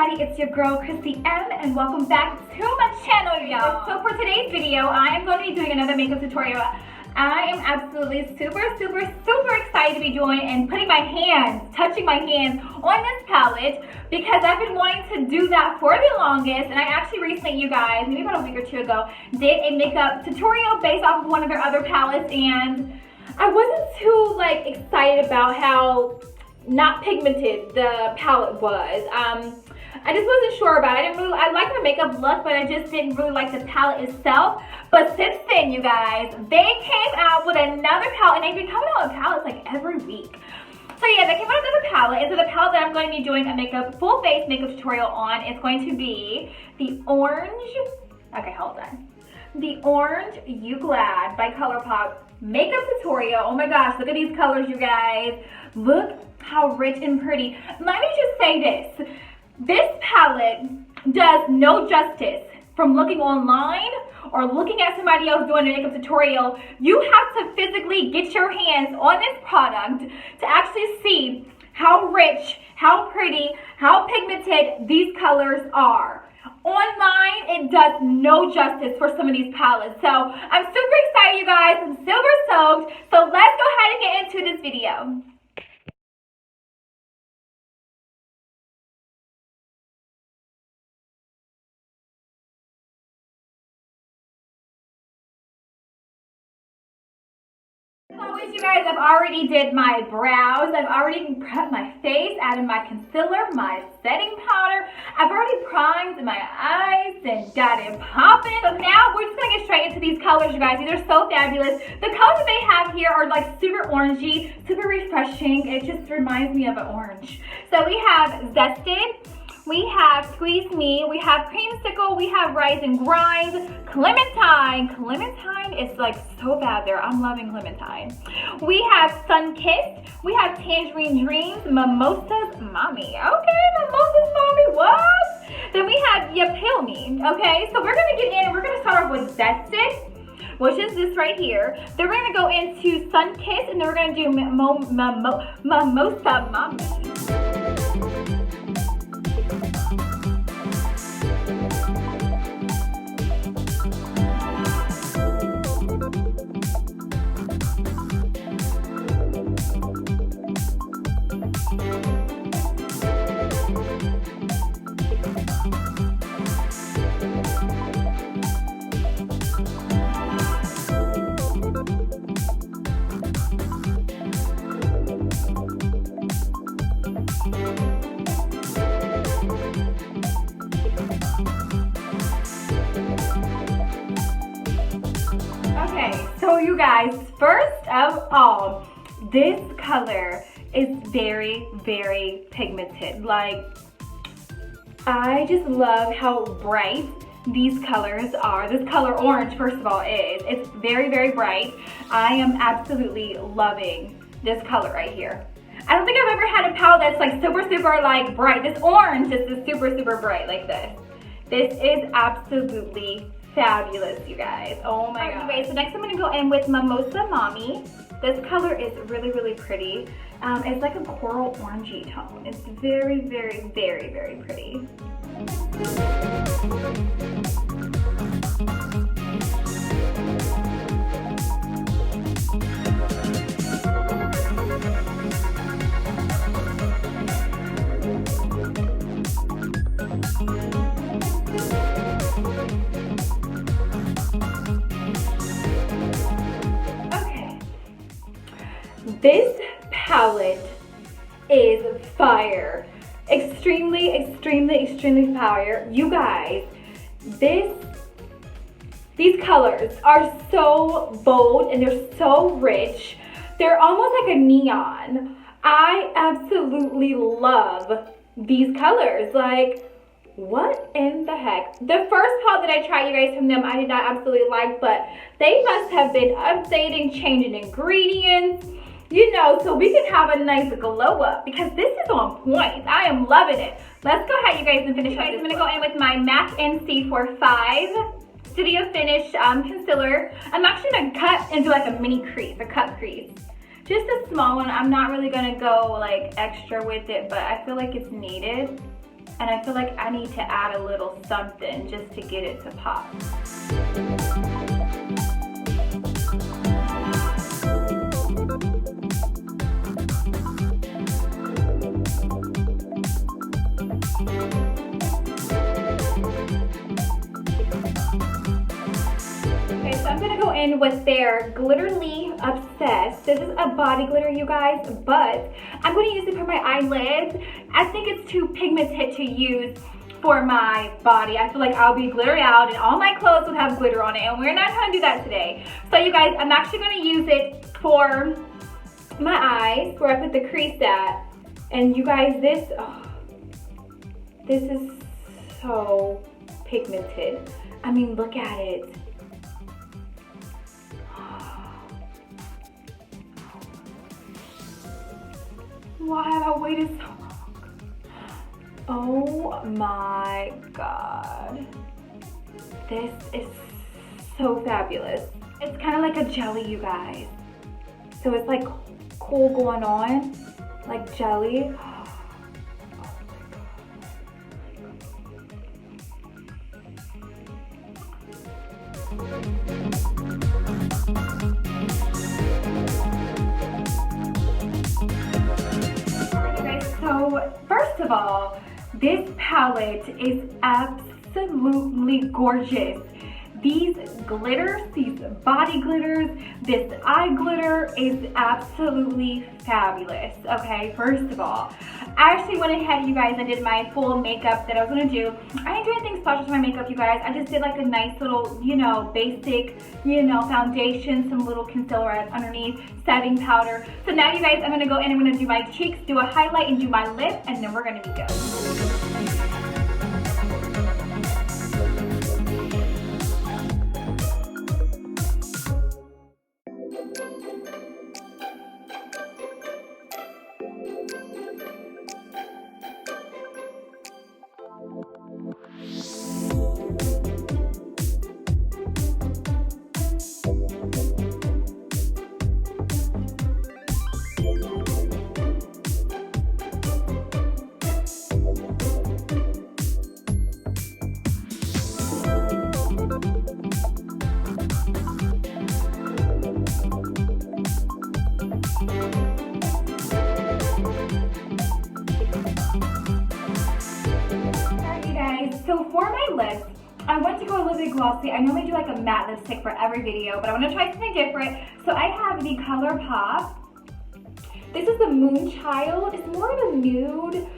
everybody, it's your girl Krissy M and welcome back to my channel, y'all. So for today's video, I am going to be doing another makeup tutorial. I am absolutely super excited to be doing and putting my hands, touching my hands on this palette because I've been wanting to do that for the longest, and I actually recently, you guys, maybe about a week or two ago, did a makeup tutorial based off of one of their other palettes, and I wasn't too excited about how not pigmented the palette was. I just wasn't sure about it. I liked the makeup look, but I just didn't really like the palette itself. But since then, you guys, they came out with another palette, and they've been coming out with palettes every week. So yeah, they came out with another palette, and so the palette that I'm going to be doing a full face makeup tutorial on is going to be the orange, the orange You Glad by ColourPop makeup tutorial. Oh my gosh, look at these colors, you guys. Look how rich and pretty. Let me just say this. This palette does no justice from looking online or looking at somebody else doing a makeup tutorial. You have to physically get your hands on this product to actually see how rich, how pretty, how pigmented these colors are. Online, it does no justice for some of these palettes. So I'm super excited, you guys. I'm super stoked. So let's go ahead and get into this video. As always, you guys, I've already did my brows. I've already prepped my face, added my concealer, my setting powder. I've already primed my eyes and got it popping. So now we're just gonna get straight into these colors, you guys. These are so fabulous. The colors that they have here are super orangey, super refreshing. It just reminds me of an orange. So we have Zested, we have Squeeze Me, we have Creamsicle, we have Rise and Grind, Clementine. Clementine is so bad there. I'm loving Clementine. We have Sun Kissed, we have Tangerine Dreams, Mimosa's Mommy. Okay, Mimosa's Mommy, what? Then we have Ya Pill Me. Okay, so we're gonna get in and we're gonna start off with Zested, which is this right here. Then we're gonna go into Sun Kissed, and then we're gonna do Mimosa Mommy. So you guys, first of all, this color is very pigmented. I just love how bright these colors are. This color orange, first of all, is. It's very bright. I am absolutely loving this color right here. I don't think I've ever had a palette that's super bright. This orange is super bright like this. This is absolutely fabulous, you guys. Oh my god. Anyway, so next I'm gonna go in with Mimosa Mommy. This color is really pretty. It's like a coral orangey tone. It's very pretty. This palette is fire. Extremely fire. You guys, these colors are so bold and they're so rich. They're almost like a neon. I absolutely love these colors. What in the heck? The first palette that I tried, you guys, from them, I did not absolutely like, but they must have been updating, changing ingredients, so we can have a nice glow up because this is on point. I am loving it. Let's go ahead, you guys, and finish. I'm gonna go in with my MAC NC45 Studio Finish concealer. I'm actually gonna cut into a mini crease, a cut crease. Just a small one. I'm not really gonna go extra with it, but I feel like it's needed. And I feel like I need to add a little something just to get it to pop. I'm gonna go in with their Glitterly Obsessed. This is a body glitter, you guys, but I'm gonna use it for my eyelids. I think it's too pigmented to use for my body. I feel like I'll be glittered out and all my clothes will have glitter on it, and we're not gonna do that today. So you guys, I'm actually gonna use it for my eyes, where I put the crease at. And you guys, this is so pigmented. I mean, look at it. Why have I waited so long? Oh my God. This is so fabulous. It's kind of like a jelly, you guys. So it's like cool going on, like jelly. So first of all, this palette is absolutely gorgeous. These glitters, these body glitters, this eye glitter is absolutely fabulous, okay? First of all, I actually went ahead, you guys, and did my full makeup that I was gonna do. I didn't do anything special to my makeup, you guys. I just did like a nice little, you know, basic, you know, foundation, some little concealer underneath, setting powder. So now, you guys, I'm gonna go in and I'm gonna do my cheeks, do a highlight, and do my lip, and then we're gonna be good. So for my lips, I want to go a little bit glossy. I normally do like a matte lipstick for every video, but I want to try something different. So I have the ColourPop. This is the Moonchild. It's more of a nude lip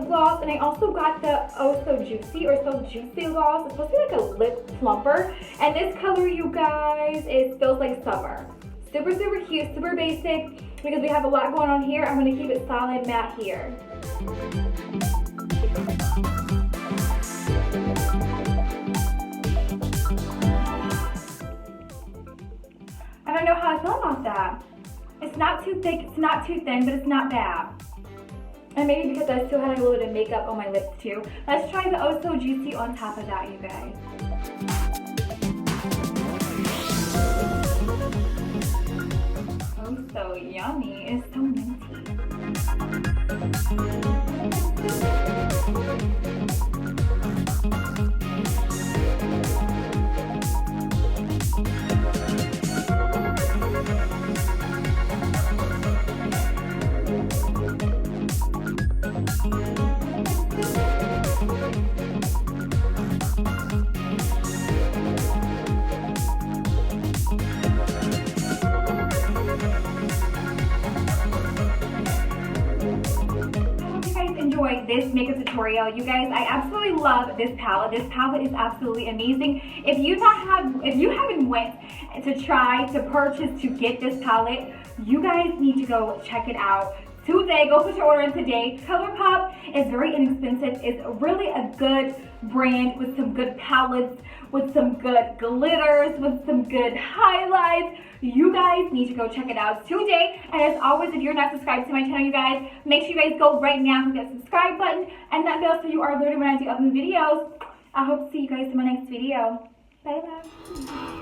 gloss, and I also got the Oh So Juicy or So Juicy gloss. It's supposed to be like a lip plumper, and this color, you guys, it feels like summer. Super, super cute, super basic, because we have a lot going on here. I'm going to keep it solid matte here. I don't know how I feel about that. It's not too thick, it's not too thin, but it's not bad. And maybe because I still had a little bit of makeup on my lips too. Let's try the Oh So Juicy on top of that, you guys. Oh, so yummy. It's so minty. This makeup tutorial, you guys. I absolutely love this palette. This palette is absolutely amazing. If you haven't went to try to purchase to get this palette, you guys need to go check it out today. Go put your order in today. ColourPop is very inexpensive. It's really a good brand with some good palettes, with some good glitters, with some good highlights. You guys need to go check it out today. And as always, if you're not subscribed to my channel, you guys, make sure you guys go right now and hit that subscribe button and that bell so you are alerted when I do upload videos. I hope to see you guys in my next video. Bye bye.